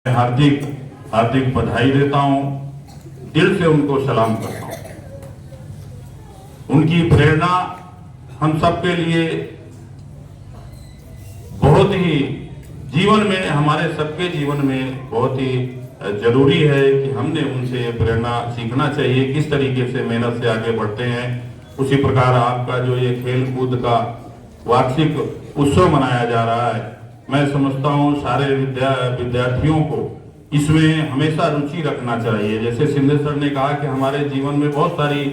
हार्दिक हार्दिक बधाई देता हूं, दिल से उनको सलाम करता हूं। उनकी प्रेरणा हम सबके लिए बहुत ही जीवन में, हमारे सबके जीवन में बहुत ही जरूरी है कि हमने उनसे प्रेरणा सीखना चाहिए, किस तरीके से मेहनत से आगे बढ़ते हैं। उसी प्रकार आपका जो ये खेल कूद का वार्षिक उत्सव मनाया जा रहा है, मैं समझता हूँ सारे विद्यार्थियों को इसमें हमेशा रुचि रखना चाहिए। जैसे सिंधे सर ने कहा कि हमारे जीवन में बहुत सारी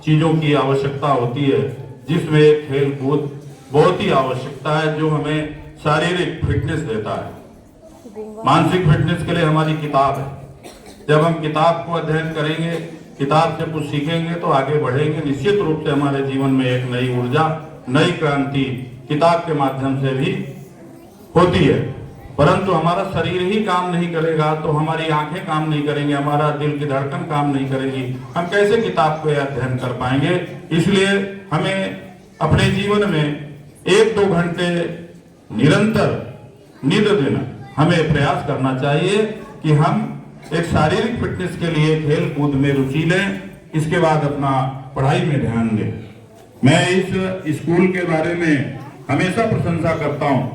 चीजों की आवश्यकता होती है, जिसमें खेल कूद बहुत ही आवश्यकता है, जो हमें शारीरिक फिटनेस देता है। मानसिक फिटनेस के लिए हमारी किताब है। जब हम किताब को अध्ययन करेंगे, किताब से कुछ सीखेंगे तो आगे बढ़ेंगे। निश्चित रूप से हमारे जीवन में एक नई ऊर्जा, नई क्रांति किताब के माध्यम से भी होती है। परंतु हमारा शरीर ही काम नहीं करेगा तो हमारी आंखें काम नहीं करेंगे, हमारा दिल की धड़कन काम नहीं करेगी, हम कैसे किताब को अध्ययन कर पाएंगे। इसलिए हमें अपने जीवन में 1-2 घंटे निरंतर नींद देना, हमें प्रयास करना चाहिए कि हम एक शारीरिक फिटनेस के लिए खेल कूद में रुचि लें, इसके बाद अपना पढ़ाई में ध्यान दें। मैं इस स्कूल के बारे में हमेशा प्रशंसा करता हूं।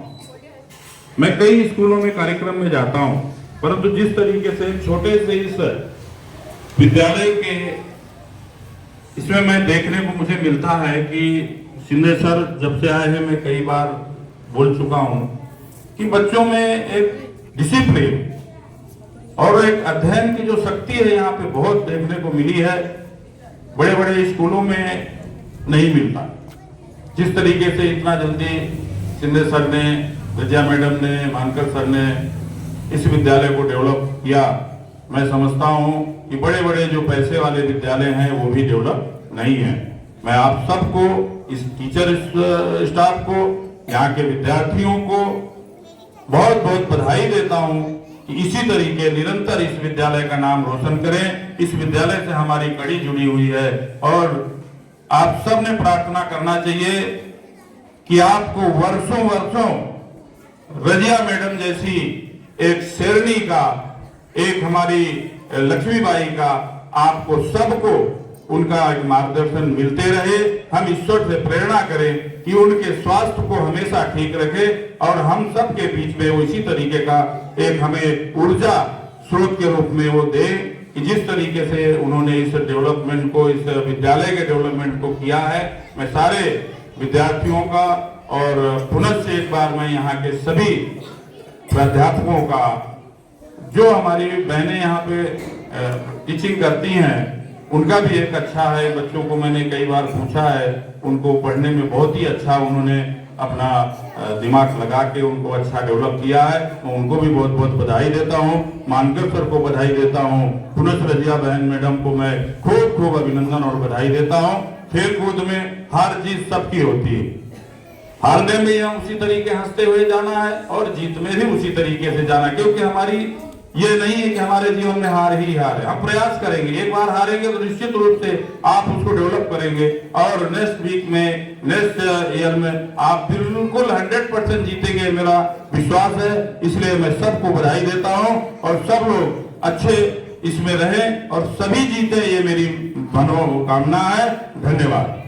मैं कई स्कूलों में कार्यक्रम में जाता हूं, परंतु जिस तरीके से छोटे से इस विद्यालय के इसमें मैं देखने को मुझे मिलता है कि सिंधे सर जब से आए हैं, मैं कई बार बोल चुका हूं कि बच्चों में एक डिसिप्लिन और एक अध्ययन की जो शक्ति है यहाँ पे बहुत देखने को मिली है, बड़े बड़े स्कूलों में नहीं मिलता। जिस तरीके से इतना जल्दी सिंधे सर ने, विद्या मैडम ने, मानकर सर ने इस विद्यालय को डेवलप किया, मैं समझता हूं कि बड़े बड़े जो पैसे वाले विद्यालय हैं वो भी डेवलप नहीं है। मैं आप सबको, इस टीचर स्टाफ को, यहाँ के विद्यार्थियों को बहुत बहुत बधाई देता हूं कि इसी तरीके निरंतर इस विद्यालय का नाम रोशन करें। इस विद्यालय से हमारी कड़ी जुड़ी हुई है और आप सब ने प्रार्थना करना चाहिए कि आपको वर्षों वर्षों रजिया मैडम जैसी एक शेरनी का, एक हमारी लक्ष्मीबाई का, आपको सबको उनका एक मार्गदर्शन मिलते रहे। हम ईश्वर से प्रेरणा करें कि उनके स्वास्थ्य को हमेशा ठीक रखे और हम सब के बीच में वो इसी तरीके का एक हमें ऊर्जा स्रोत के रूप में वो दे कि जिस तरीके से उन्होंने इस डेवलपमेंट को, इस विद्यालय के डेवलपमेंट को किया है। मैं सारे विद्यार्थियों का और पुनः से एक बार मैं यहाँ के सभी प्राध्यापकों का, जो हमारी बहनें यहाँ पे टीचिंग करती हैं, उनका भी एक अच्छा है। बच्चों को मैंने कई बार पूछा है, उनको पढ़ने में बहुत ही अच्छा उन्होंने अपना दिमाग लगा के उनको अच्छा डेवलप किया है। मैं उनको भी बहुत बहुत बधाई देता हूँ। मानकर सर को बधाई देता हूँ। पुनः रजिया बहन मैडम को मैं खूब खूब अभिनंदन और बधाई देता हूँ। खेल कूद में हार जीत सबकी होती है, हारने में हम उसी तरीके हंसते हुए जाना है और जीत में भी उसी तरीके से जाना, क्योंकि हमारी ये नहीं है कि हमारे जीवन में हार ही हार है। हम प्रयास करेंगे, एक बार हारेंगे तो निश्चित रूप से आप उसको डेवलप करेंगे और नेक्स्ट वीक में, नेक्स्ट ईयर में आप बिल्कुल 100% जीतेंगे, मेरा विश्वास है। इसलिए मैं सबको बधाई देता हूँ और सब लोग अच्छे इसमें रहें और सभी जीते, ये मेरी मनोकामना है। धन्यवाद।